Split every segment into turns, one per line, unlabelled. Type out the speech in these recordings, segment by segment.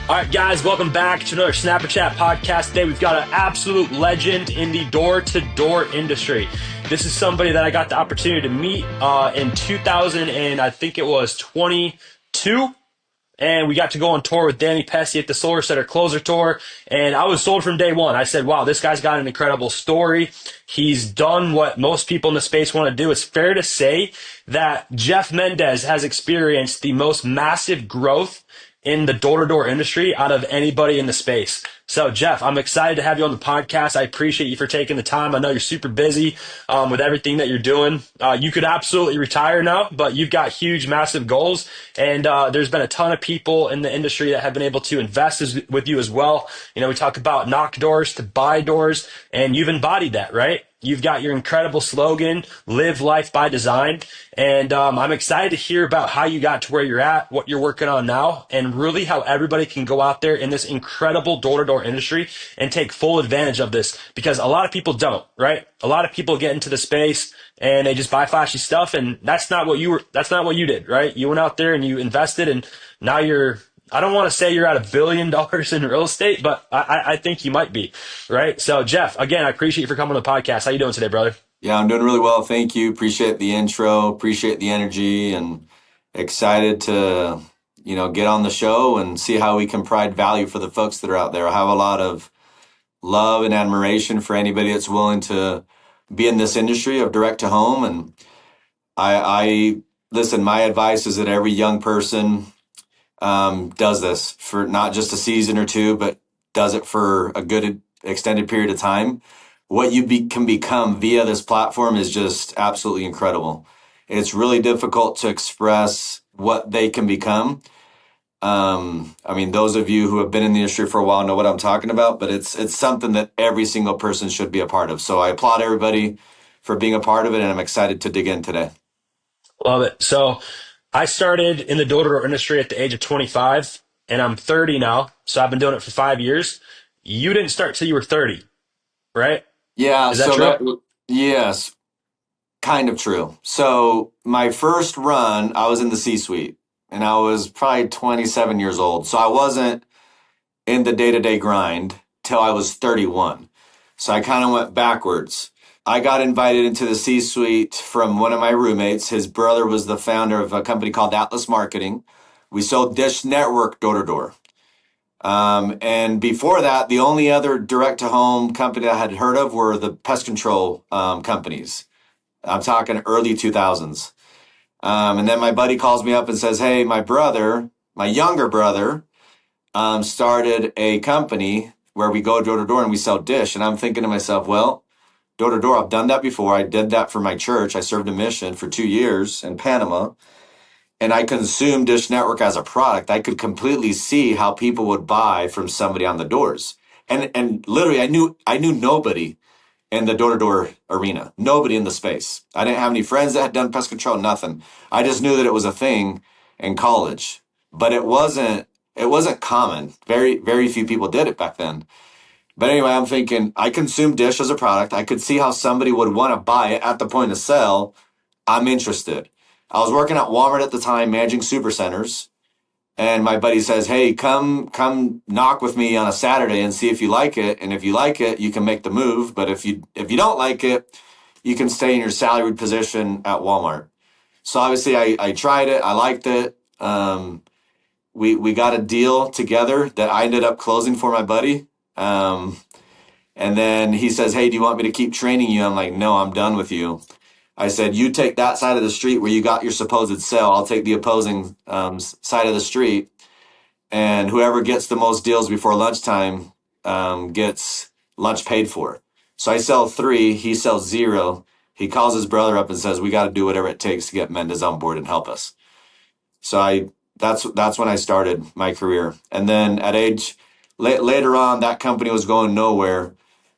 All right, guys, welcome back to another Snapper Chat podcast. Today, we've got an absolute legend in the door-to-door industry. This is somebody that I got the opportunity to meet in 2000 and I think it was 22. And we got to go on tour with Danny Pesci at the Solar Center Closer Tour. And I was sold from day one. I said, wow, this guy's got an incredible story. He's done what most people in the space want to do. It's fair to say that Jeff Mendez has experienced the most massive growth in the door-to-door industry out of anybody in the space. So, Jeff, I'm excited to have you on the podcast. I appreciate you for taking the time. I know you're super busy with everything that you're doing. You could absolutely retire now, but you've got huge, massive goals. And there's been a ton of people in the industry that have been able to invest with you as well. You know, we talk about knock doors to buy doors, and you've embodied that, right? You've got your incredible slogan, live life by design. And I'm excited to hear about how you got to where you're at, what you're working on now, and really how everybody can go out there in this incredible door-to-door industry and take full advantage of this, because a lot of people don't, right? A lot of people get into the space and they just buy flashy stuff, and that's not what you did, right? You went out there and you invested, and now I don't want to say you're at $1 billion in real estate, but I think you might be, right? So, Jeff, again, I appreciate you for coming on the podcast. How you doing today, brother?
Yeah, I'm doing really well. Thank you. Appreciate the intro. Appreciate the energy, and excited to, get on the show and see how we can provide value for the folks that are out there. I have a lot of love and admiration for anybody that's willing to be in this industry of direct to home. And I listen, my advice is that every young person does this for not just a season or two, but does it for a good extended period of time. What you can become via this platform is just absolutely incredible. It's really difficult to express what they can become. Those of you who have been in the industry for a while know what I'm talking about, but it's something that every single person should be a part of. So I applaud everybody for being a part of it, and I'm excited to dig in today.
Love it. So I started in the door-to-door industry at the age of 25, and I'm 30 now. So I've been doing it for 5 years. You didn't start till you were 30, right?
Yeah.
Is that true?
Yes, kind of true. So my first run, I was in the C-suite, and I was probably 27 years old. So I wasn't in the day-to-day grind till I was 31. So I kind of went backwards. I got invited into the C-suite from one of my roommates. His brother was the founder of a company called Atlas Marketing. We sold Dish Network door-to-door. And before that, the only other direct-to-home company I had heard of were the pest control companies. I'm talking early 2000s. And then my buddy calls me up and says, hey, my younger brother, started a company where we go door-to-door and we sell Dish. And I'm thinking to myself, well, door-to-door, I've done that before. I did that for my church. I served a mission for 2 years in Panama. And I consumed Dish Network as a product. I could completely see how people would buy from somebody on the doors. And literally, I knew nobody in the door-to-door arena, nobody in the space. I didn't have any friends that had done pest control, nothing. I just knew that it was a thing in college, but it wasn't common. Very, very few people did it back then. But anyway, I'm thinking, I consumed Dish as a product. I could see how somebody would want to buy it at the point of sale. I'm interested. I was working at Walmart at the time, managing supercenters, and my buddy says, hey, come knock with me on a Saturday and see if you like it. And if you like it, you can make the move. But if you don't like it, you can stay in your salaried position at Walmart. So obviously I tried it. I liked it. We got a deal together that I ended up closing for my buddy. And then he says, hey, do you want me to keep training you? I'm like, no, I'm done with you. I said, you take that side of the street where you got your supposed sale. I'll take the opposing side of the street. And whoever gets the most deals before lunchtime gets lunch paid for. So I sell 3, he sells 0. He calls his brother up and says, we got to do whatever it takes to get Mendez on board and help us. So that's when I started my career. And then later on, that company was going nowhere.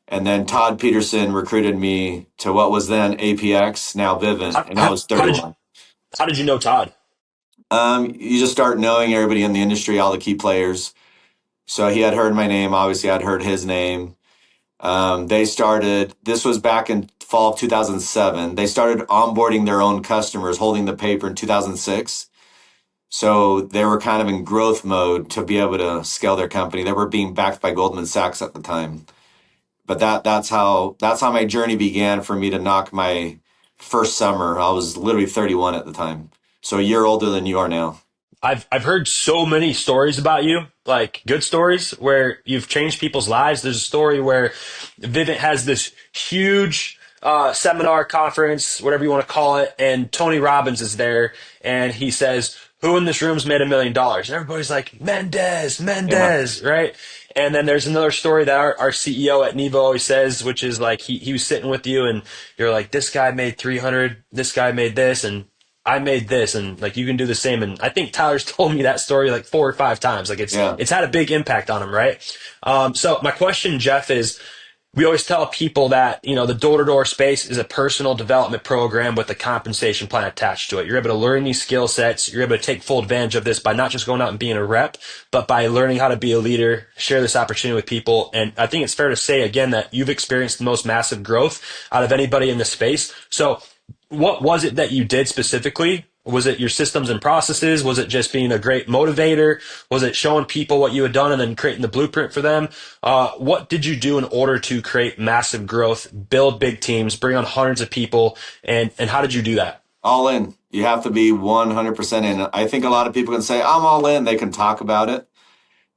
And then Todd Peterson recruited me to what was then APX, now Vivint, and I was 31.
How did you know Todd?
You just start knowing everybody in the industry, all the key players. So he had heard my name. Obviously, I'd heard his name. This was back in fall of 2007. They started onboarding their own customers, holding the paper in 2006. So they were kind of in growth mode to be able to scale their company. They were being backed by Goldman Sachs at the time. But that's how my journey began for me to knock my first summer. I was literally 31 at the time. So a year older than you are now.
I've heard so many stories about you, like good stories where you've changed people's lives. There's a story where Vivint has this huge seminar conference, whatever you want to call it, and Tony Robbins is there, and he says, "Who in this room's made $1 million?" And everybody's like, "Mendez,
Yeah.
Mendez," right? And then there's another story that our CEO at Nevo always says, which is like he was sitting with you, and you're like, "This guy made 300, this guy made this," and I made this, and like you can do the same. And I think Tyler's told me that story like 4 or 5 times. Like
Yeah.
it's had a big impact on him, right? So my question, Jeff, is we always tell people that the door-to-door space is a personal development program with a compensation plan attached to it. You're able to learn these skill sets. You're able to take full advantage of this by not just going out and being a rep, but by learning how to be a leader, share this opportunity with people. And I think it's fair to say again that you've experienced the most massive growth out of anybody in the space. So what was it that you did specifically? Was it your systems and processes? Was it just being a great motivator? Was it showing people what you had done and then creating the blueprint for them? What did you do in order to create massive growth, build big teams, bring on hundreds of people, and how did you do that?
All in. You have to be 100% in. I think a lot of people can say, I'm all in. They can talk about it.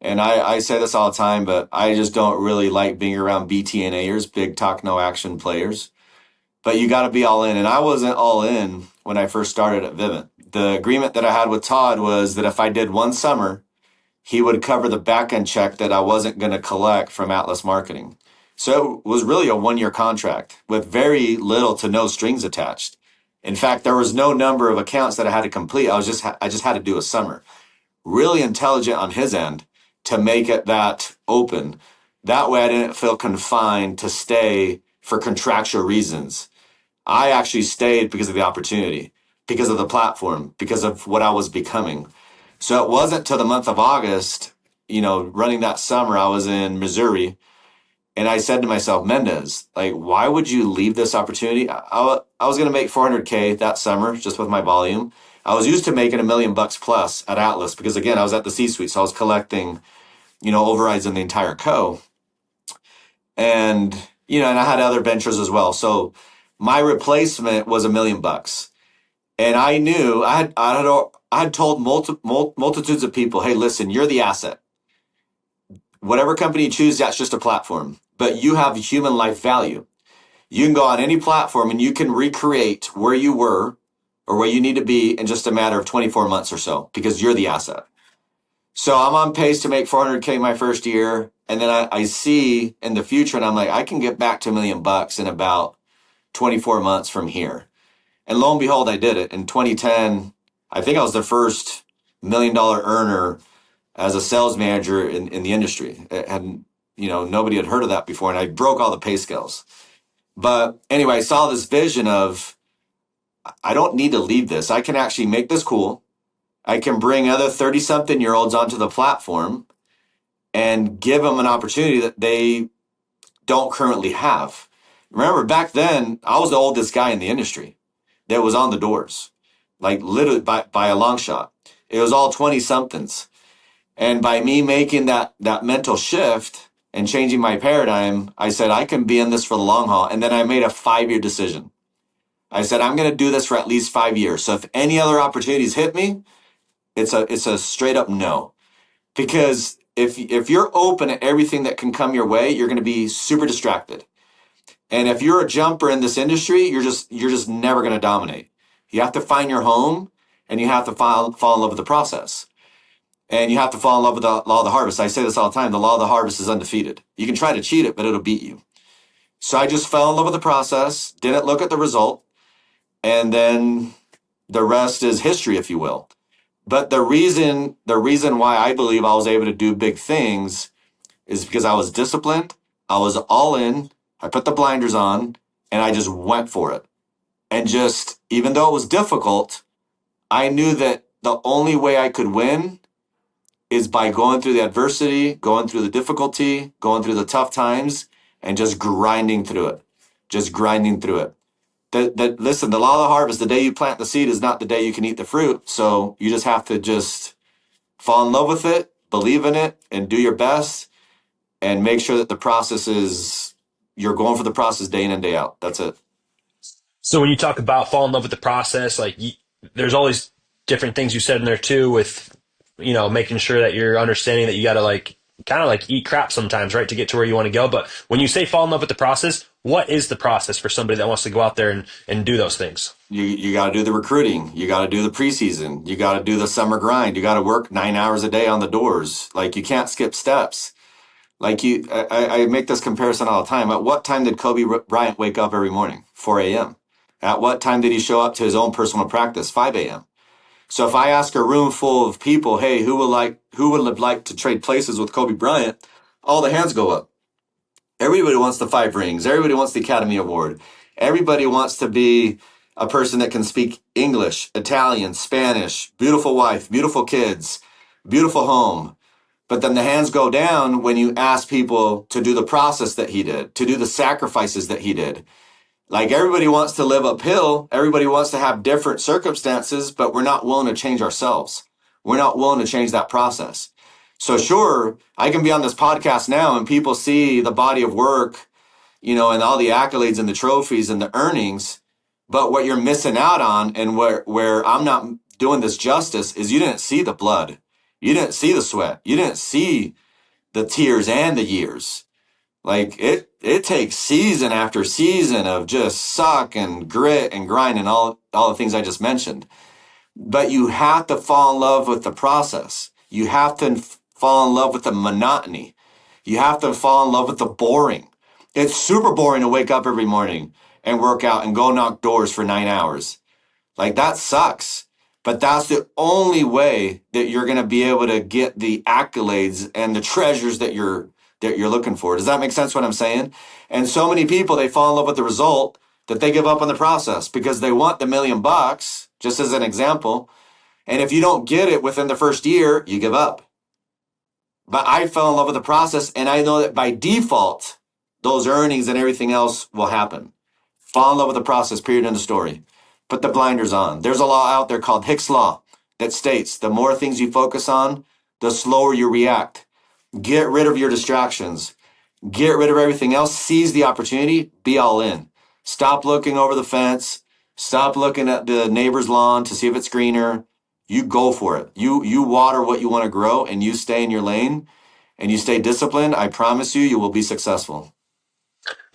And I say this all the time, but I just don't really like being around BTNAers, big talk, no action players. But you got to be all in. And I wasn't all in when I first started at Vivint. The agreement that I had with Todd was that if I did one summer, he would cover the back end check that I wasn't going to collect from Atlas Marketing. So it was really a 1 year contract with very little to no strings attached. In fact, there was no number of accounts that I had to complete. I just had to do a summer. Really intelligent on his end to make it that open. That way I didn't feel confined to stay for contractual reasons. I actually stayed because of the opportunity, because of the platform, because of what I was becoming. So it wasn't till the month of August, running that summer, I was in Missouri, and I said to myself, Mendez, like, why would you leave this opportunity? I was going to make 400K that summer just with my volume. I was used to making $1 million plus at Atlas because, again, I was at the C-suite, so I was collecting, overrides in the entire co. And, and I had other ventures as well. So my replacement was $1 million. And I knew I had told multitudes of people, hey, listen, you're the asset. Whatever company you choose, that's just a platform. But you have human life value. You can go on any platform and you can recreate where you were or where you need to be in just a matter of 24 months or so because you're the asset. So I'm on pace to make 400K my first year. And then I see in the future and I'm like, I can get back to $1 million in about 24 months from here. And lo and behold, I did it. In 2010, I think I was the first $1 million earner as a sales manager in the industry. It hadn't, nobody had heard of that before. And I broke all the pay scales. But anyway, I saw this vision of, I don't need to leave this. I can actually make this cool. I can bring other 30-something-year-olds onto the platform and give them an opportunity that they don't currently have. Remember, back then, I was the oldest guy in the industry that was on the doors, like literally by a long shot. It was all 20-somethings. And by me making that mental shift and changing my paradigm, I said, I can be in this for the long haul. And then I made a 5-year decision. I said, I'm going to do this for at least 5 years. So if any other opportunities hit me, it's a straight up no. Because if you're open to everything that can come your way, you're going to be super distracted. And if you're a jumper in this industry, you're just never going to dominate. You have to find your home and you have to fall in love with the process. And you have to fall in love with the law of the harvest. I say this all the time. The law of the harvest is undefeated. You can try to cheat it, but it'll beat you. So I just fell in love with the process, didn't look at the result. And then the rest is history, if you will. But the reason why I believe I was able to do big things is because I was disciplined. I was all in. I put the blinders on and I just went for it. And just, even though it was difficult, I knew that the only way I could win is by going through the adversity, going through the difficulty, going through the tough times, and just grinding through it. Just grinding through it. Listen, the law of the harvest, the day you plant the seed is not the day you can eat the fruit. So you just have to just fall in love with it, believe in it, and do your best, and make sure that the process is, you're going for the process day in and day out. That's it.
So when you talk about fall in love with the process, like there's all these different things you said in there too, with making sure that you're understanding that you got to like kind of like eat crap sometimes, right, to get to where you want to go. But when you say fall in love with the process, what is the process for somebody that wants to go out there and do those things?
You got to do the recruiting. You got to do the preseason. You got to do the summer grind. You got to work 9 hours a day on the doors. Like, you can't skip steps. Like, I make this comparison all the time. At what time did Kobe Bryant wake up every morning? 4 a.m. At what time did he show up to his own personal practice? 5 a.m. So if I ask a room full of people, hey, who would have liked to trade places with Kobe Bryant? All the hands go up. Everybody wants the 5 rings. Everybody wants the Academy Award. Everybody wants to be a person that can speak English, Italian, Spanish, beautiful wife, beautiful kids, beautiful home. But then the hands go down when you ask people to do the process that he did, to do the sacrifices that he did. Like, everybody wants to live uphill. Everybody wants to have different circumstances, but we're not willing to change ourselves. We're not willing to change that process. So sure, I can be on this podcast now and people see the body of work, and all the accolades and the trophies and the earnings. But what you're missing out on, and where I'm not doing this justice, is you didn't see the blood. You didn't see the sweat. You didn't see the tears and the years. Like, it takes season after season of just suck and grit and grind and all the things I just mentioned. But you have to fall in love with the process. You have to fall in love with the monotony. You have to fall in love with the boring. It's super boring to wake up every morning and work out and go knock doors for 9 hours. Like, that sucks. But that's the only way that you're going to be able to get the accolades and the treasures that you're looking for. Does that make sense what I'm saying? And so many people, they fall in love with the result that they give up on the process because they want the $1,000,000, just as an example. And if you don't get it within the first year, you give up. But I fell in love with the process, and I know that by default, those earnings and everything else will happen. Fall in love with the process, period, end of story. Put the blinders on. There's a law out there called Hicks' Law that states the more things you focus on, the slower you react. Get rid of your distractions. Get rid of everything else. Seize the opportunity. Be all in. Stop looking over the fence. Stop looking at the neighbor's lawn to see if it's greener. You go for it. You water what you want to grow, and you stay in your lane, and you stay disciplined. I promise you will be successful.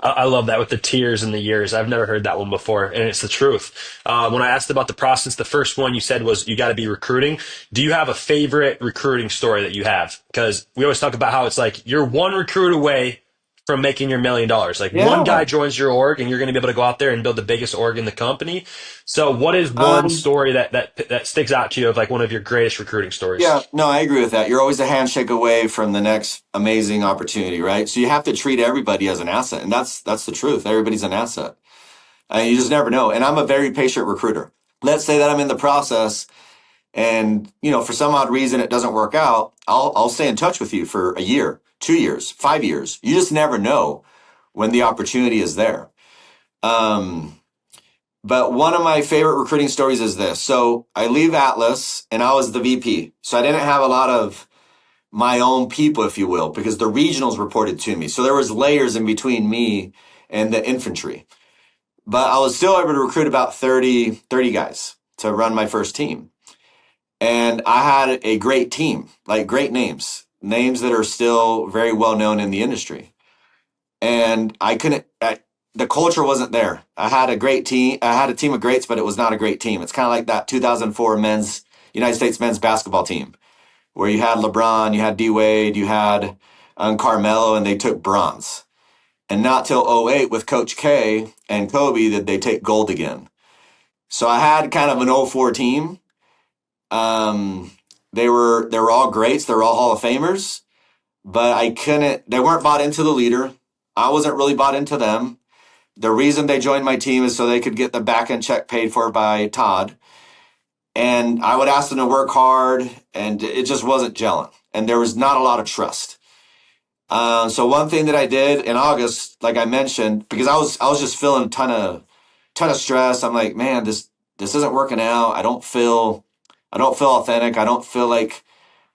I love that with the tears and the years. I've never heard that one before, and it's the truth. When I asked about the process, the first one you said was you got to be recruiting. Do you have a favorite recruiting story that you have? Because we always talk about how it's like you're one recruit away from making your $1,000,000. Like, one guy
Yeah.
joins your org, and you're going to be able to go out there and build the biggest org in the company. So, what is one
Um,
story that sticks out to you of like one of your greatest recruiting
Yeah,
stories?
no, I agree with that. You're always a handshake away from the next amazing opportunity, right? So you have to treat everybody as an asset, and that's the truth. Everybody's an asset. You just never know. And I'm a very patient recruiter. Let's say that I'm in the process, and for some odd reason it doesn't work out. I'll stay in touch with you for a year, 2 years, 5 years. You just never know when the opportunity is there. Um, but one of my favorite recruiting stories is this. So I leave Atlas, and I was the VP. So I didn't have a lot of my own people, if you will, because the regionals reported to me. So there was layers in between me and the infantry. But I was still able to recruit about 30 guys to run my first team. And I had a great team, like great names that are still very well known in the industry. And the culture wasn't there. I had a great team. I had a team of greats, but it was not a great team. It's kind of like that 2004 United States men's basketball team, where you had LeBron, you had D Wade, you had Carmelo, and they took bronze. And not till '08 with Coach K and Kobe did they take gold again. So I had kind of an '04 team. Um, they were all greats. They were all Hall of Famers, but they weren't bought into the leader. I wasn't really bought into them. The reason they joined my team is so they could get the back end check paid for by Todd. And I would ask them to work hard, and it just wasn't gelling. And there was not a lot of trust. So one thing that I did in August, like I mentioned, because I was just feeling a ton of ton of stress. I'm like, man, this isn't working out. I don't feel authentic. I don't feel like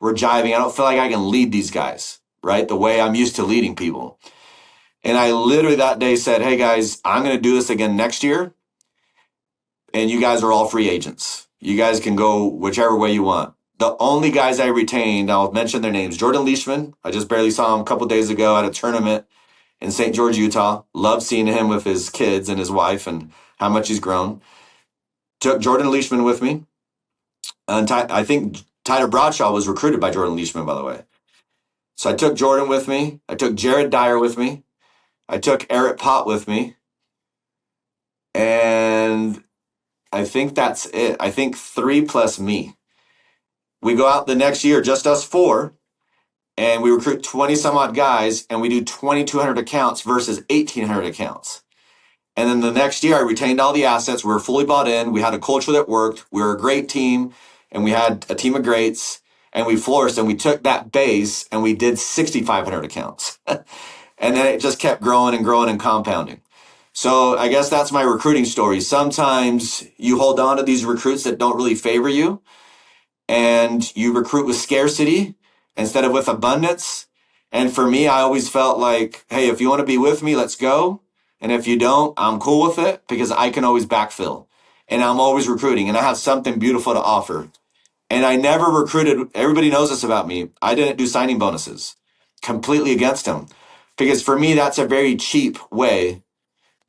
we're jiving. I don't feel like I can lead these guys, right? The way I'm used to leading people. And I literally that day said, hey guys, I'm going to do this again next year. And you guys are all free agents. You guys can go whichever way you want. The only guys I retained, I'll mention their names, Jordan Leishman. I just barely saw him a couple days ago at a tournament in St. George, Utah. Love seeing him with his kids and his wife and how much he's grown. Took Jordan Leishman with me. And I think Tyler Bradshaw was recruited by Jordan Leishman, by the way. So I took Jordan with me. I took Jared Dyer with me. I took Eric Pott with me. And I think that's it. I think 3 plus me. We go out the next year, just us 4, and we recruit 20 some odd guys, and we do 2,200 accounts versus 1,800 accounts. And then the next year, I retained all the assets. We were fully bought in. We had a culture that worked. We were a great team, and we had a team of greats, and we flourished, and we took that base, and we did 6,500 accounts. And then it just kept growing and growing and compounding. So I guess that's my recruiting story. Sometimes you hold on to these recruits that don't really favor you, and you recruit with scarcity instead of with abundance. And for me, I always felt like, hey, if you want to be with me, let's go. And if you don't, I'm cool with it because I can always backfill. And I'm always recruiting, and I have something beautiful to offer. And I never recruited, everybody knows this about me. I didn't do signing bonuses, completely against them. Because for me, that's a very cheap way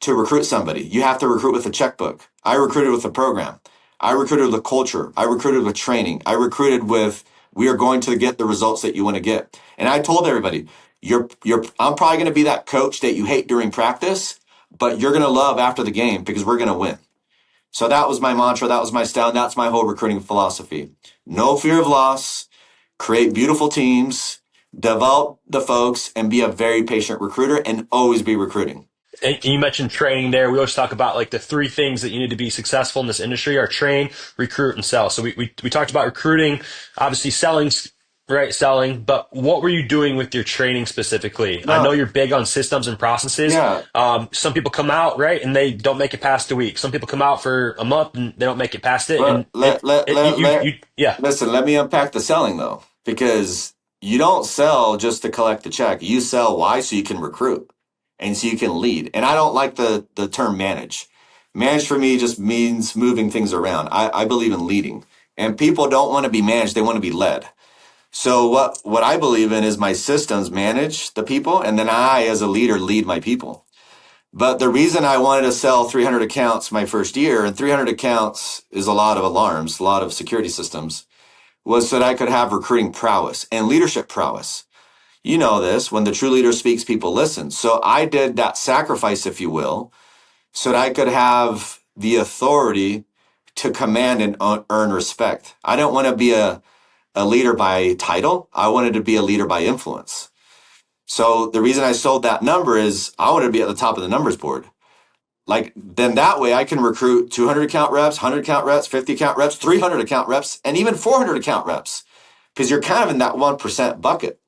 to recruit somebody. You have to recruit with a checkbook. I recruited with a program. I recruited with a culture. I recruited with training. I recruited with, we are going to get the results that you want to get. And I told everybody, I'm probably going to be that coach that you hate during practice, but you're going to love after the game because we're going to win. So that was my mantra. That was my style. And that's my whole recruiting philosophy. No fear of loss, create beautiful teams, develop the folks, and be a very patient recruiter and always be recruiting.
And you mentioned training there. We always talk about like the 3 things that you need to be successful in this industry are train, recruit, and sell. So we talked about recruiting, obviously selling, right? Selling, but what were you doing with your training specifically? I know
No,
you're big on systems and processes.
yeah.
Some people come out, right, and they don't make it past a week. Some people come out for a month and they don't make it past it.
Well,
And yeah.
listen, let me unpack the selling though, because you don't sell just to collect the check. You sell why? So you can recruit and so you can lead. And I don't like the term manage. Manage for me just means moving things around. I believe in leading, and people don't want to be managed. They want to be led. So what I believe in is my systems manage the people, and then I, as a leader, lead my people. But the reason I wanted to sell 300 accounts my first year, and 300 accounts is a lot of alarms, a lot of security systems, was so that I could have recruiting prowess and leadership prowess. You know this, when the true leader speaks, people listen. So I did that sacrifice, if you will, so that I could have the authority to command and earn respect. I don't want to be a leader by title. I wanted to be a leader by influence. So the reason I sold that number is I wanted to be at the top of the numbers board. Like, then that way I can recruit 200 account reps, 100 account reps, 50 account reps, 300 account reps, and even 400 account reps, because you're kind of in that 1% bucket.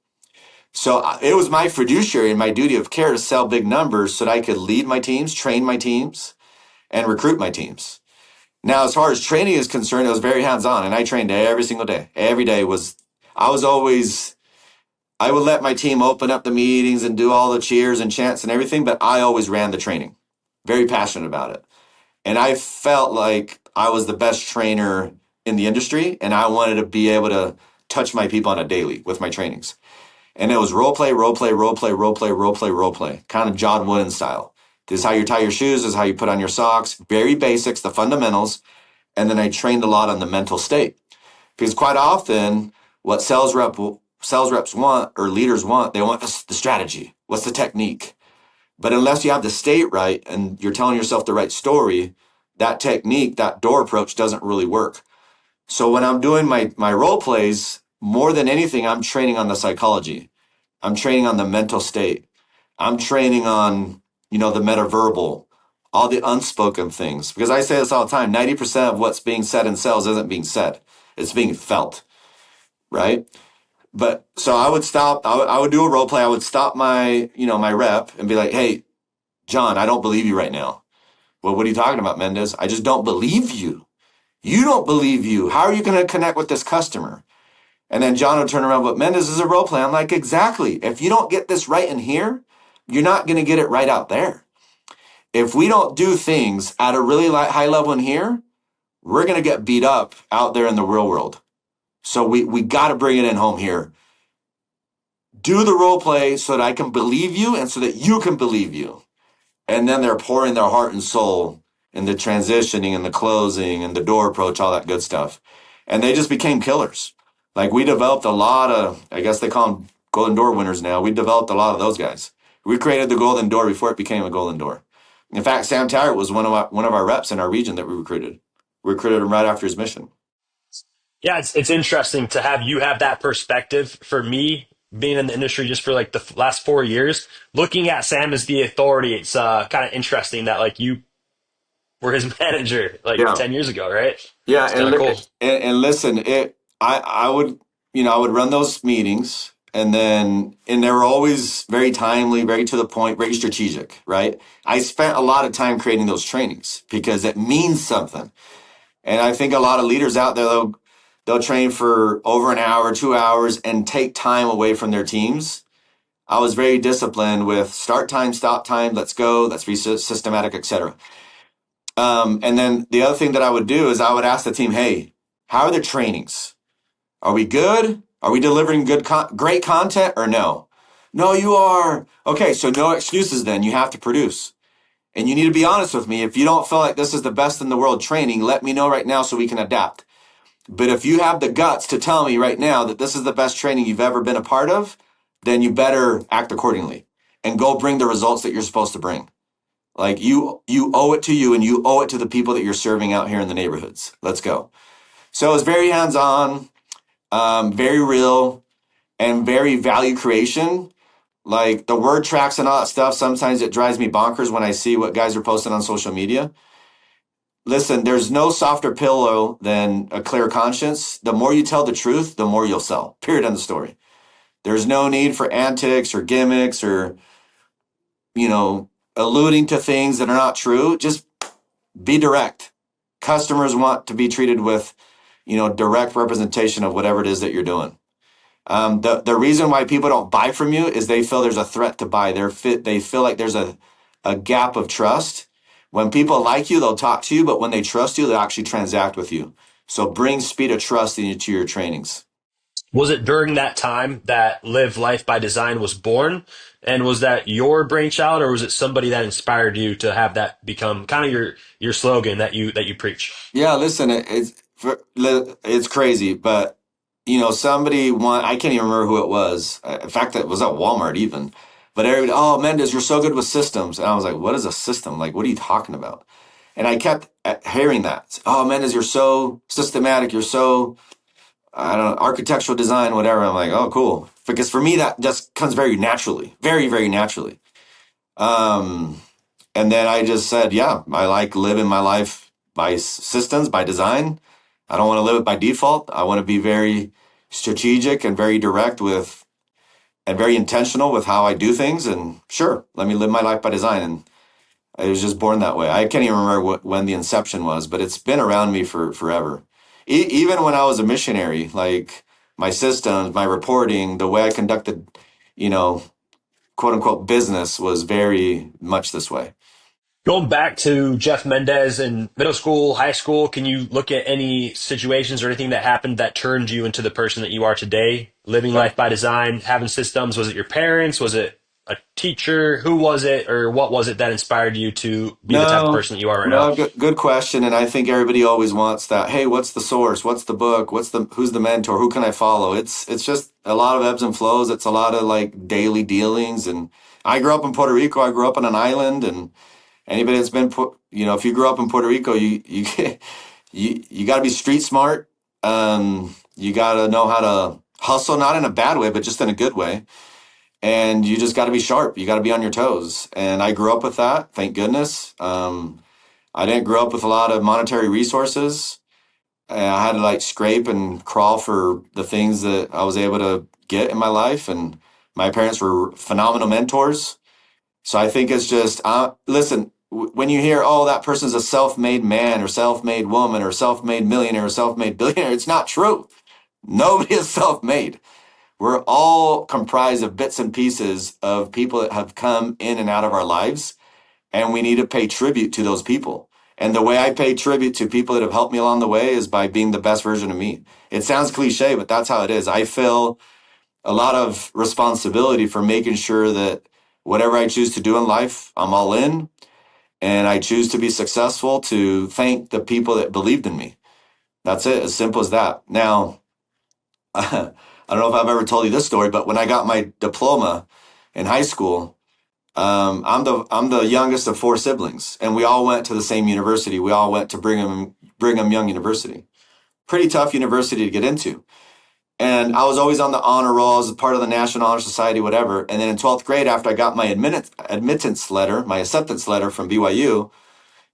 So it was my fiduciary and my duty of care to sell big numbers so that I could lead my teams, train my teams, and recruit my teams. Now, as far as training is concerned, it was very hands-on, and I trained every single day. Every day I would let my team open up the meetings and do all the cheers and chants and everything, but I always ran the training. Very passionate about it. And I felt like I was the best trainer in the industry, and I wanted to be able to touch my people on a daily with my trainings. And it was role play, role play, role play, role play, role play, role play, kind of John Wooden style. This is how you tie your shoes, this is how you put on your socks, very basics, the fundamentals. And then I trained a lot on the mental state. Because quite often, what sales reps want, or leaders want, they want the strategy. What's the technique? But unless you have the state right and you're telling yourself the right story, that technique, that door approach doesn't really work. So when I'm doing my role plays, more than anything, I'm training on the psychology. I'm training on the mental state. I'm training on, the metaverbal, all the unspoken things. Because I say this all the time, 90% of what's being said in sales isn't being said. It's being felt, right? But so I would stop, I would do a role play. I would stop my rep and be like, hey, John, I don't believe you right now. Well, what are you talking about, Mendez? I just don't believe you. You don't believe you. How are you going to connect with this customer? And then John would turn around, but Mendez is a role play. I'm like, exactly. If you don't get this right in here, you're not going to get it right out there. If we don't do things at a really high level in here, we're going to get beat up out there in the real world. So we got to bring it in home here. Do the role play so that I can believe you and so that you can believe you. And then they're pouring their heart and soul in the transitioning and the closing and the door approach, all that good stuff. And they just became killers. Like we developed a lot of, I guess they call them golden door winners now. We developed a lot of those guys. We created the golden door before it became a golden door. In fact, Sam Tarrant was one of our reps in our region that we recruited. We recruited him right after his mission.
Yeah, it's interesting to have you have that perspective. For me, being in the industry just for like the last 4 years, looking at Sam as the authority, it's kind of interesting that like you were his manager like
Yeah.
10 years ago, right?
Yeah,
It's kind of cool.
and listen, I would I would run those meetings, and they were always very timely, very to the point, very strategic, right? I spent a lot of time creating those trainings because it means something. And I think a lot of leaders out there they'll train for over an hour, 2 hours, and take time away from their teams. I was very disciplined with start time, stop time, let's go, let's be systematic, etc. And then the other thing that I would do is I would ask the team, hey, how are the trainings? Are we good? Are we delivering great content or no? No, you are. Okay, so no excuses then. You have to produce. And you need to be honest with me. If you don't feel like this is the best in the world training, let me know right now so we can adapt. But if you have the guts to tell me right now that this is the best training you've ever been a part of, then you better act accordingly and go bring the results that you're supposed to bring. Like you owe it to you and you owe it to the people that you're serving out here in the neighborhoods. Let's go. So it's very hands-on, very real, and very value creation. Like the word tracks and all that stuff, sometimes it drives me bonkers when I see what guys are posting on social media. Listen, there's no softer pillow than a clear conscience. The more you tell the truth, the more you'll sell. Period. End of story. There's no need for antics or gimmicks or, alluding to things that are not true. Just be direct. Customers want to be treated with, direct representation of whatever it is that you're doing. The reason why people don't buy from you is they feel there's a threat to buy. They feel like there's a gap of trust. When people like you, they'll talk to you, but when they trust you, they'll actually transact with you. So bring speed of trust into your trainings.
Was it during that time that Live Life by Design was born? And was that your brainchild, or was it somebody that inspired you to have that become kind of your slogan that you preach?
Yeah, listen, it's crazy, but I can't even remember who it was. In fact, it was at Walmart even. But everybody, oh, Mendez, you're so good with systems. And I was like, what is a system? Like, what are you talking about? And I kept hearing that. Oh, Mendez, you're so systematic. You're so, I don't know, architectural design, whatever. I'm like, oh, cool. Because for me, that just comes very naturally, very, very naturally. Um, and then I just said, yeah, I like living my life by systems, by design. I don't want to live it by default. I want to be very strategic and very direct and very intentional with how I do things. And sure, let me live my life by design. And I was just born that way. I can't even remember when the inception was, but it's been around me for forever. Even when I was a missionary, like my systems, my reporting, the way I conducted, you know, quote unquote business was very much this way.
Going back to Jeff Mendez in middle school, high school, can you look at any situations or anything that happened that turned you into the person that you are today? Living life by design, having systems. Was it your parents? Was it a teacher? Who was it, or what was it that inspired you to be the type of
No,
person that you are right now?
no, good question. And I think everybody always wants that. Hey, what's the source? What's the book? Who's the mentor? Who can I follow? It's just a lot of ebbs and flows. It's a lot of like daily dealings. And I grew up in Puerto Rico. I grew up on an island, and anybody that's been if you grew up in Puerto Rico, you you got to be street smart. You got to know how to hustle, not in a bad way, but just in a good way. And you just got to be sharp. You got to be on your toes. And I grew up with that, thank goodness. I didn't grow up with a lot of monetary resources. I had to like scrape and crawl for the things that I was able to get in my life. And my parents were phenomenal mentors. So I think it's just, listen, when you hear, oh, that person's a self-made man or self-made woman or self-made millionaire or self-made billionaire, it's not true. Nobody is self-made. We're all comprised of bits and pieces of people that have come in and out of our lives, and we need to pay tribute to those people. And the way I pay tribute to people that have helped me along the way is by being the best version of me. It sounds cliche, but that's how it is. I feel a lot of responsibility for making sure that whatever I choose to do in life, I'm all in, and I choose to be successful to thank the people that believed in me. That's it, as simple as that. Now, I don't know if I've ever told you this story, but when I got my diploma in high school, I'm the youngest of four siblings, and we all went to the same university. We all went to Brigham Young University. Pretty tough university to get into. And I was always on the honor roll. I was part of the National Honor Society, whatever. And then in 12th grade, after I got my admittance letter, my acceptance letter from BYU,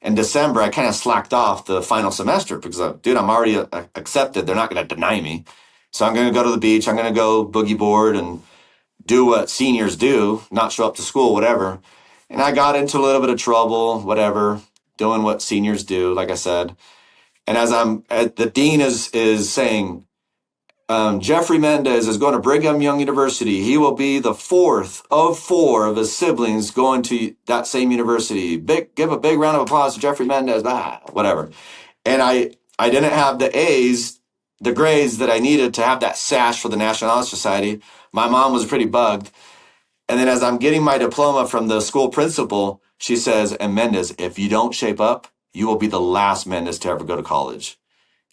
in December, I kind of slacked off the final semester because, dude, I'm already accepted. They're not going to deny me. So I'm going to go to the beach. I'm going to go boogie board and do what seniors do, not show up to school, whatever. And I got into a little bit of trouble, whatever, doing what seniors do, like I said. And as the dean is saying, Jeffrey Mendez is going to Brigham Young University. He will be the fourth of four of his siblings going to that same university. Give a big round of applause to Jeffrey Mendez. Whatever. And I didn't have the grades that I needed to have that sash for the National Honor Society. My mom was pretty bugged. And then as I'm getting my diploma from the school principal, she says, and Mendez, if you don't shape up, you will be the last Mendez to ever go to college.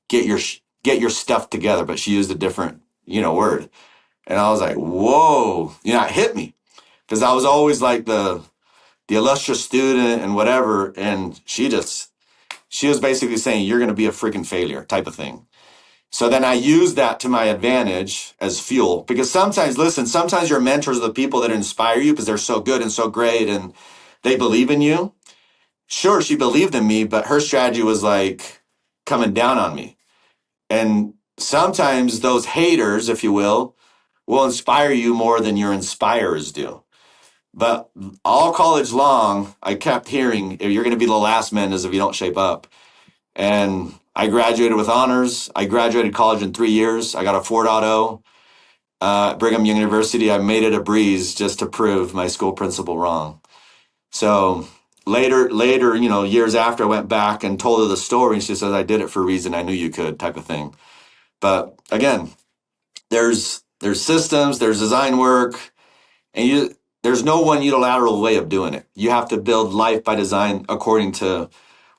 Get your stuff together. But she used a different, word. And I was like, whoa, it hit me because I was always like the illustrious student and whatever. And she was basically saying, you're going to be a freaking failure type of thing. So then I use that to my advantage as fuel because sometimes your mentors are the people that inspire you because they're so good and so great and they believe in you. Sure, she believed in me, but her strategy was like coming down on me. And sometimes those haters, if you will inspire you more than your inspirers do. But all college long, I kept hearing, you're going to be the last Mendez if you don't shape up. And I graduated with honors. I graduated college in 3 years. I got a 4.0 at Brigham Young University. I made it a breeze just to prove my school principal wrong. So later, years after, I went back and told her the story, and she says, I did it for a reason. I knew you could, type of thing. But again, there's systems, there's design work, and there's no one unilateral way of doing it. You have to build life by design according to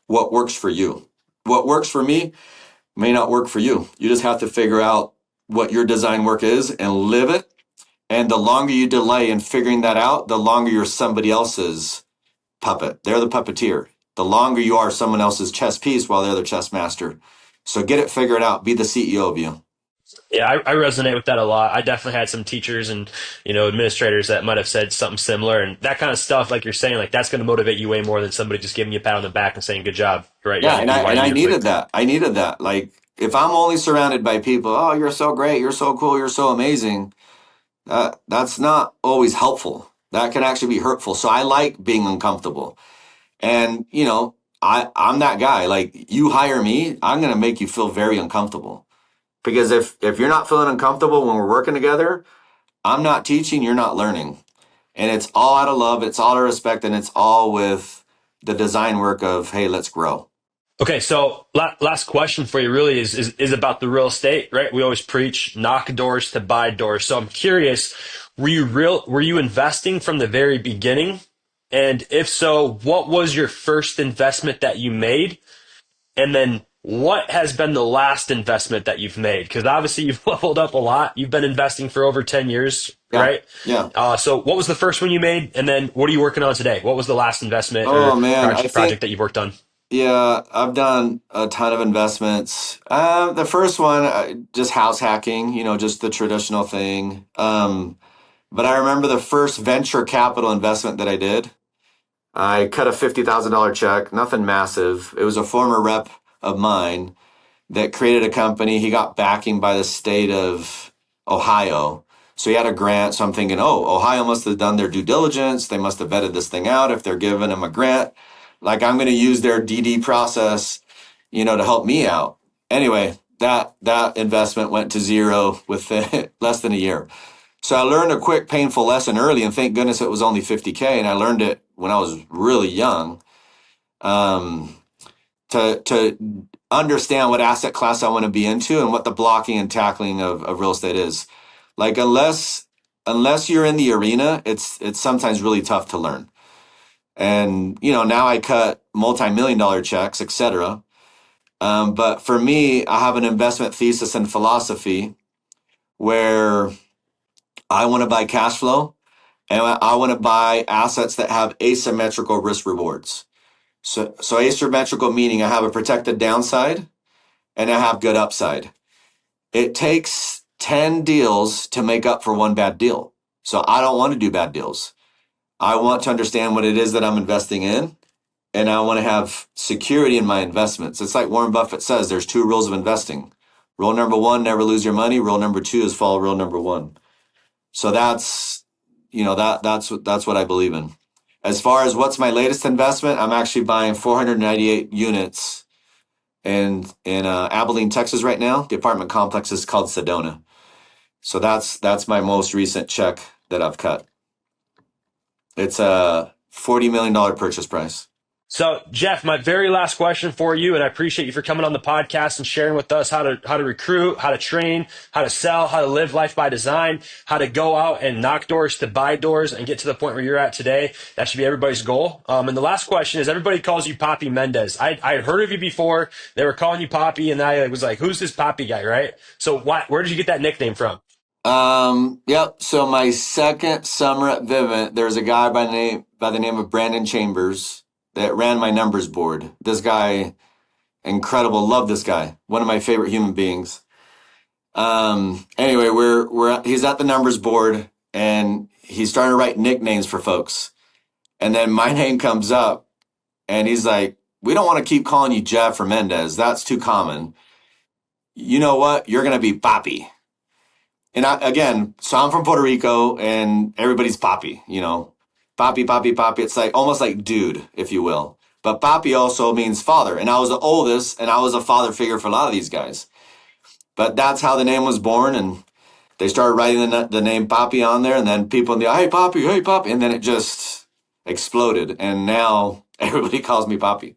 what works for you. What works for me may not work for you. You just have to figure out what your design work is and live it. And the longer you delay in figuring that out, the longer you're somebody else's puppet. They're the puppeteer. The longer you are someone else's chess piece while they're the chess master. So get it figured out. Be the CEO of you.
Yeah, I resonate with that a lot. I definitely had some teachers and, administrators that might have said something similar, and that kind of stuff, like you're saying, like that's going to motivate you way more than somebody just giving you a pat on the back and saying, good job. Right.
Yeah. And I needed that. I needed that. Like if I'm only surrounded by people, oh, you're so great. You're so cool. You're so amazing. That's not always helpful. That can actually be hurtful. So I like being uncomfortable. And, I'm that guy. Like you hire me, I'm going to make you feel very uncomfortable. Because if you're not feeling uncomfortable when we're working together, I'm not teaching, you're not learning. And it's all out of love, it's all out of respect, and it's all with the design work of, hey, let's grow.
Okay, so last question for you really is about the real estate, right? We always preach knock doors to buy doors. So I'm curious, were you investing from the very beginning? And if so, what was your first investment that you made? And then what has been the last investment that you've made? Because obviously you've leveled up a lot. You've been investing for over 10 years, right?
Yeah.
So what was the first one you made? And then what are you working on today? What was the last investment project that you've worked on?
Yeah, I've done a ton of investments. The first one, just house hacking, just the traditional thing. But I remember the first venture capital investment that I did. I cut a $50,000 check, nothing massive. It was a former rep of mine that created a company. He got backing by the state of Ohio. So he had a grant. So I'm thinking, oh, Ohio must have done their due diligence. They must have vetted this thing out if they're giving him a grant. Like I'm going to use their DD process, to help me out. Anyway, that investment went to zero within less than a year. So I learned a quick, painful lesson early, and thank goodness it was only 50K, and I learned it when I was really young. Um, to understand what asset class I want to be into and what the blocking and tackling of real estate is. Like unless you're in the arena, it's sometimes really tough to learn. And now I cut multi-million-dollar checks, etc. But for me, I have an investment thesis and philosophy where I want to buy cash flow and I want to buy assets that have asymmetrical risk rewards. So asymmetrical meaning I have a protected downside and I have good upside. It takes 10 deals to make up for one bad deal. So I don't want to do bad deals. I want to understand what it is that I'm investing in, and I want to have security in my investments. It's like Warren Buffett says, there's 2 rules of investing. Rule number 1, never lose your money. Rule number 2 is follow rule number 1. So that's what I believe in. As far as what's my latest investment, I'm actually buying 498 units in Abilene, Texas right now. The apartment complex is called Sedona. So that's my most recent check that I've cut. It's a $40 million purchase price.
So, Jeff, my very last question for you, and I appreciate you for coming on the podcast and sharing with us how to recruit, how to train, how to sell, how to live life by design, how to go out and knock doors to buy doors and get to the point where you're at today. That should be everybody's goal. And the last question is, everybody calls you Poppy Mendez. I had heard of you before. They were calling you Poppy, and I was like, who's this Poppy guy, right? So where did you get that nickname from?
Yep. So my second summer at Vivint, there's a guy by the name of Brandon Chambers that ran my numbers board. This guy, incredible. Love this guy. One of my favorite human beings. Anyway, he's at the numbers board and he's starting to write nicknames for folks. And then my name comes up and he's like, we don't want to keep calling you Jeff or Mendez. That's too common. You know what? You're going to be Poppy. And so I'm from Puerto Rico and everybody's Papi, Papi, Papi, Papi. It's like almost like dude, if you will. But Papi also means father. And I was the oldest and I was a father figure for a lot of these guys. But that's how the name was born. And they started writing the name Papi on there. And then people in the, hey, Papi. And then it just exploded. And now everybody calls me Papi.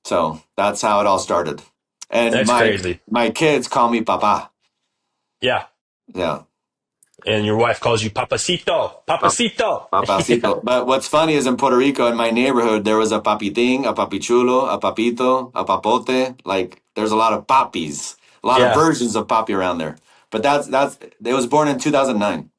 So that's how it all started. And
That's crazy.
My kids call me Papa.
Yeah.
Yeah.
And your wife calls you Papacito. Papacito. Yeah.
Papacito. But what's funny is in Puerto Rico, in my neighborhood, there was a papiting, a papichulo, a papito, a papote. Like there's a lot of poppies, a lot of versions of papi around there. But it was born in 2009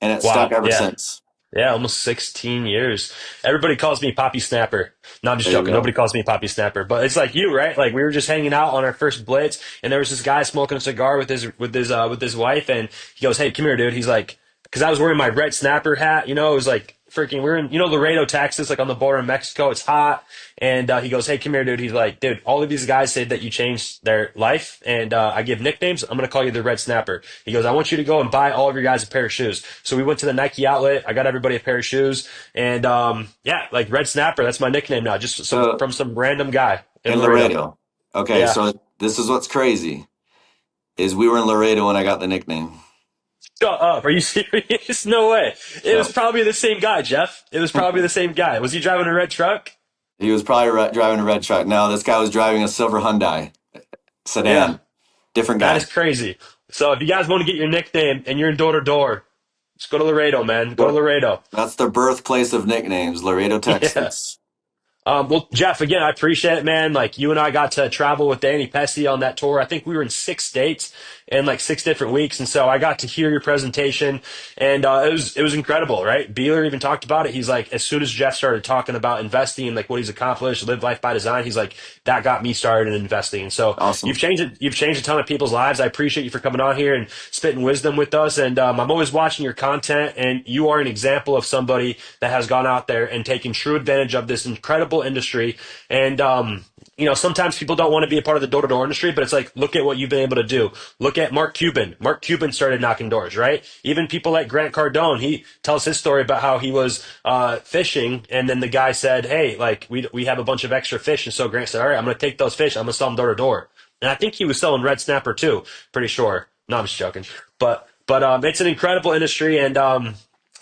and it stuck
Wow.
ever
Yeah.
since.
Yeah, almost 16 years. Everybody calls me Poppy Snapper. No, I'm just
There you
joking.
go.
Nobody calls me Poppy Snapper. But it's like you, right? Like we were just hanging out on our first blitz, and there was this guy smoking a cigar with his wife, and he goes, "Hey, come here, dude." He's like, because I was wearing my red snapper hat, it was like freaking. We're in, Laredo, Texas, like on the border of Mexico. It's hot, and he goes, "Hey, come here, dude." He's like, "Dude, all of these guys say that you changed their life, and I give nicknames. I'm gonna call you the Red Snapper." He goes, "I want you to go and buy all of your guys a pair of shoes." So we went to the Nike outlet. I got everybody a pair of shoes, and yeah, like Red Snapper. That's my nickname now, just
So
from some random guy in
in
Laredo.
Laredo. Okay,
Yeah.
so this is what's crazy is we were in Laredo when I got the nickname.
Shut up. Are you serious? No way. It was
So
probably the same guy, Jeff. It was probably the same guy. Was he driving a red truck?
he was probably driving a red truck. No, this guy was driving a silver Hyundai
Yeah.
sedan. Different
That
guy.
is crazy. So if you guys want to get your nickname and you're in door to door, just go to Laredo, man. Go to
Well,
Laredo.
that's the birthplace of nicknames, Laredo,
Yeah.
Texas.
Well, Jeff, again, I appreciate it, man. Like you and I got to travel with Danny Pesci on that tour. I think we were in 6 states in like 6 different weeks, and so I got to hear your presentation, and it was incredible, right? Beeler even talked about it. He's like, as soon as Jeff started talking about investing and like what he's accomplished, live life by design, he's like, that got me started in investing. And so
Awesome.
you've changed a ton of people's lives. I appreciate you for coming on here and spitting wisdom with us. And I'm always watching your content, and you are an example of somebody that has gone out there and taken true advantage of this incredible industry. And sometimes people don't want to be a part of the door-to-door industry, but it's like, look at what you've been able to do. Look at Mark Cuban. Mark Cuban started knocking doors, right? Even people like Grant Cardone, he tells his story about how he was fishing, and then the guy said, hey, like, we have a bunch of extra fish. And so Grant said, all right, I'm going to take those fish. I'm going to sell them door to door. And I think he was selling red snapper too, pretty sure. No, I'm just joking. But it's an incredible industry, and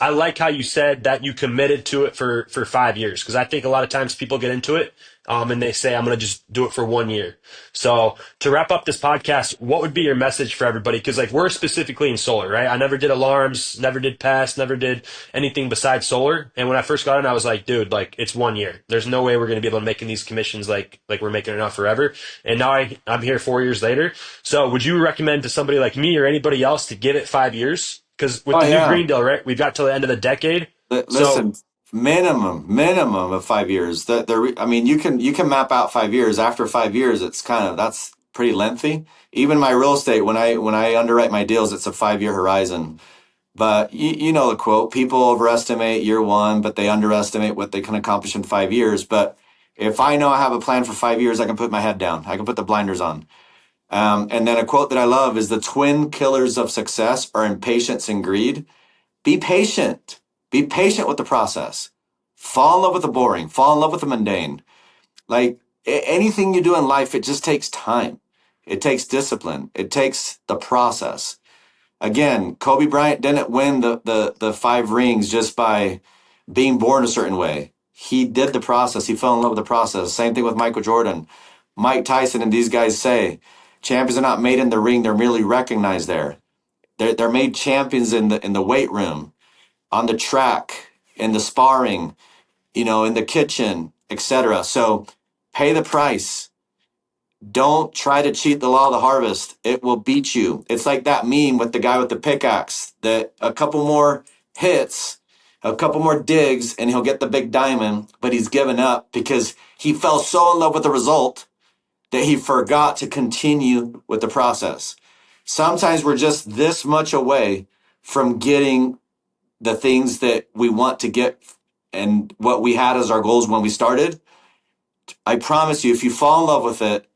I like how you said that you committed to it for 5 years, because I think a lot of times people get into it and they say, I'm going to just do it for 1 year. So to wrap up this podcast, what would be your message for everybody? Because like we're specifically in solar, right? I never did alarms, never did pests, never did anything besides solar. And when I first got in, I was like, dude, like it's 1 year. There's no way we're going to be able to make these commissions like we're making enough forever. And now I'm here 4 years later. So would you recommend to somebody like me or anybody else to give it 5 years? Because with
Oh
the new
yeah.
Green Deal, right, we've got till the end of the decade. So,
Listen, minimum of 5 years. I mean, you can map out 5 years. After 5 years, that's pretty lengthy. Even my real estate, when I underwrite my deals, it's a 5 year horizon. But you know the quote: people overestimate year one, but they underestimate what they can accomplish in 5 years. But if I know I have a plan for 5 years, I can put my head down. I can put the blinders on. And then a quote that I love is: the twin killers of success are impatience and greed. Be patient. Be patient with the process. Fall in love with the boring. Fall in love with the mundane. Like anything you do in life, it just takes time. It takes discipline. It takes the process. Again, Kobe Bryant didn't win the five rings just by being born a certain way. He did the process. He fell in love with the process. Same thing with Michael Jordan, Mike Tyson, and these guys say champions are not made in the ring. They're merely recognized there. They're made champions in the weight room, on the track, in the sparring, in the kitchen, etc. So pay the price. Don't try to cheat the law of the harvest. It will beat you. It's like that meme with the guy with the pickaxe, that a couple more hits, a couple more digs, and he'll get the big diamond, but he's given up because he fell so in love with the result that he forgot to continue with the process. Sometimes we're just this much away from getting the things that we want to get and what we had as our goals when we started. I promise you, if you fall in love with it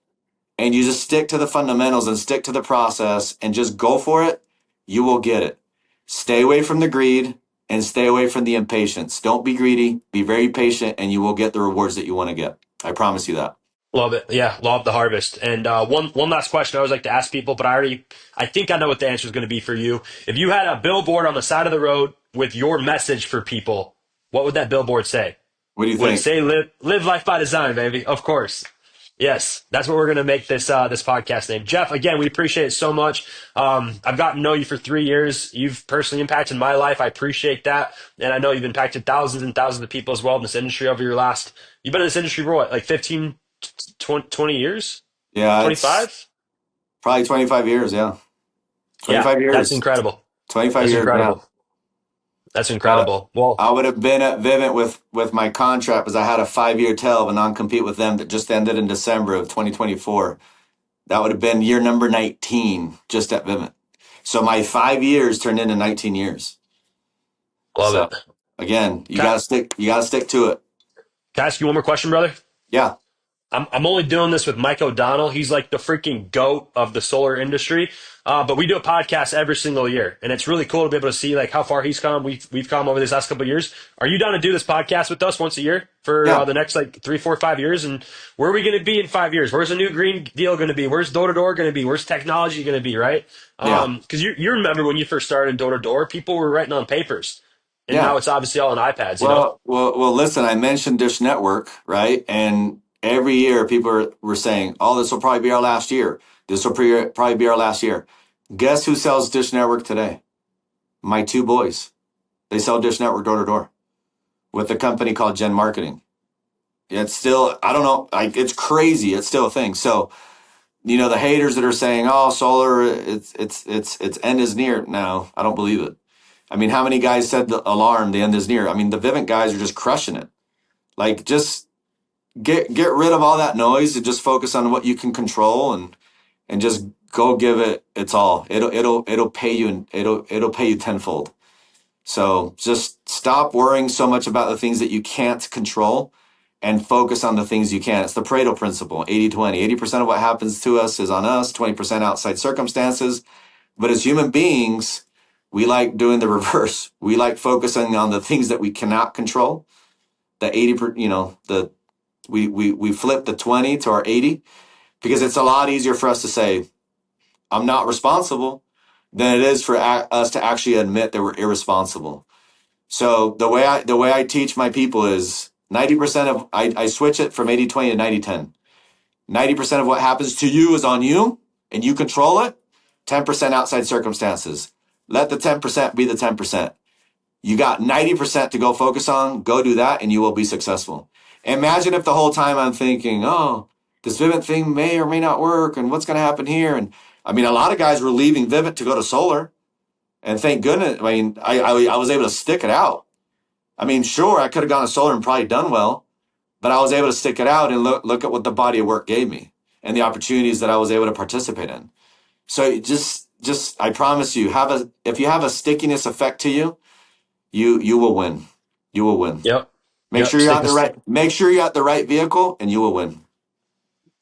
and you just stick to the fundamentals and stick to the process and just go for it, you will get it. Stay away from the greed and stay away from the impatience. Don't be greedy, be very patient, and you will get the rewards that you want to get. I promise you that.
love it. Yeah, love the harvest. And one last question I always like to ask people, but I think I know what the answer is going to be for you. If you had a billboard on the side of the road with your message for people, what would that billboard say?
What do you
Would it
think?
say live life by design, baby? Of course. Yes, that's what we're going to make this podcast name. Jeff, again, we appreciate it so much. I've gotten to know you for 3 years. You've personally impacted my life. I appreciate that. And I know you've impacted thousands and thousands of people as well in this industry over you've been in this industry for what, like 15, 20 years?
Yeah, it's
25?
probably 25 years. Yeah.
Yeah,
25
that's
years.
incredible.
25
That's
years. Yeah.
incredible. That's
Uh,
incredible. Well,
I would have been at Vivint with my contract because I had a 5 year tail of a non compete with them that just ended in December of 2024. That would have been year number 19 just at Vivint. So my 5 years turned into 19 years.
love
So
it.
again, you
Can
gotta stick to it.
can I ask you one more question, brother?
Yeah.
I'm only doing this with Mike O'Donnell. He's like the freaking goat of the solar industry. But we do a podcast every single year, and it's really cool to be able to see like how far he's come. We've come over these last couple of years. Are you down to do this podcast with us once a year for
Yeah.
the next like 3, 4, 5 years? And where are we going to be in 5 years? Where's the new Green Deal going to be? Where's door to door going to be? Where's technology going to be? Right?
Yeah.
Because you remember when you first started door to door, people were writing on papers, and
Yeah.
now it's obviously all on iPads.
Well, listen, I mentioned Dish Network, right? And every year people were saying, oh, this will probably be our last year. This will probably be our last year. Guess who sells Dish Network today? My two boys. They sell Dish Network door to door with a company called Gen Marketing. It's still, I don't know, like it's crazy. It's still a thing. So, the haters that are saying, oh, solar, its end is near. No, I don't believe it. I mean, how many guys said the alarm, the end is near? I mean, the Vivint guys are just crushing it. Like, just get rid of all that noise and just focus on what you can control and just go give it its all. It'll pay you and it'll pay you tenfold. So just stop worrying so much about the things that you can't control and focus on the things you can. It's the Pareto principle, 80-20. 80% of what happens to us is on us, 20% outside circumstances. But as human beings, we like doing the reverse. We like focusing on the things that we cannot control. The 80, we flip the 20 to our 80 because it's a lot easier for us to say, I'm not responsible, than it is for us to actually admit that we're irresponsible. So the way I teach my people is 90% of, I switch it from 80-20 to 90-10. 90% of what happens to you is on you and you control it. 10% outside circumstances. Let the 10% be the 10%. You got 90% to go focus on, go do that, and you will be successful. Imagine if the whole time I'm thinking, oh, this Vivint thing may or may not work, and what's going to happen here? And I mean, a lot of guys were leaving Vivint to go to solar, and thank goodness, I mean, I was able to stick it out. I mean, sure, I could have gone to solar and probably done well, but I was able to stick it out and look at what the body of work gave me and the opportunities that I was able to participate in. So just I promise you, if you have a stickiness effect to you, you will win. You will win.
Yep.
Make
Yep.
sure you're at the right vehicle, and you will win.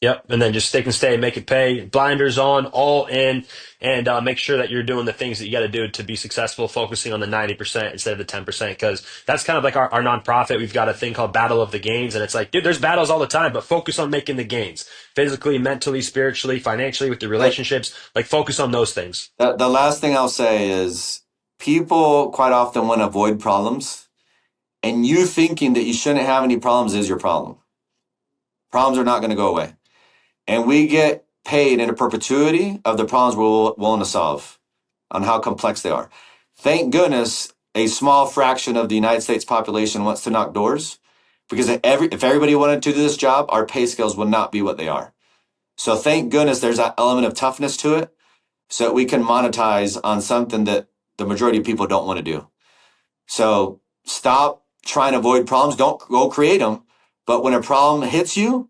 Yep, and then just stick and stay, make it pay, blinders on, all in, and make sure that you're doing the things that you got to do to be successful, focusing on the 90% instead of the 10%, because that's kind of like our nonprofit. We've got a thing called Battle of the Gains, and it's like, dude, there's battles all the time, but focus on making the gains, physically, mentally, spiritually, financially, with your relationships, like focus on those things.
The last thing I'll say is people quite often want to avoid problems, and you thinking that you shouldn't have any problems is your problem. Problems are not going to go away. And we get paid in a perpetuity of the problems we're willing to solve on how complex they are. Thank goodness a small fraction of the United States population wants to knock doors, because if everybody wanted to do this job, our pay scales would not be what they are. So thank goodness there's that element of toughness to it so that we can monetize on something that the majority of people don't want to do. So stop trying to avoid problems. Don't go create them. But when a problem hits you,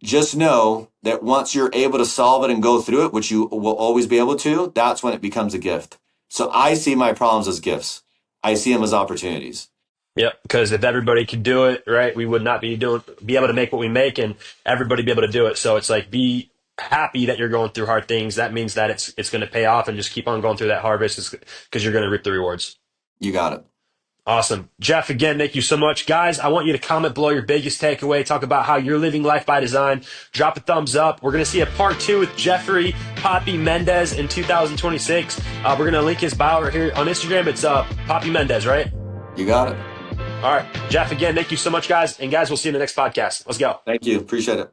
just know that once you're able to solve it and go through it, which you will always be able to, that's when it becomes a gift. So I see my problems as gifts. I see them as opportunities.
Yep, because if everybody could do it, right, we would not be able to make what we make, and everybody be able to do it. So it's like, be happy that you're going through hard things. That means that it's going to pay off, and just keep on going through that harvest because you're going to reap the rewards.
You got it.
Awesome. Jeff, again, thank you so much. Guys, I want you to comment below your biggest takeaway. Talk about how you're living life by design. Drop a thumbs up. We're going to see a part 2 with Jeffrey Poppy Mendez in 2026. We're going to link his bio right here on Instagram. It's Poppy Mendez, right?
You got it.
All right. Jeff, again, thank you so much, guys. And guys, we'll see you in the next podcast. Let's go.
Thank you. Appreciate it.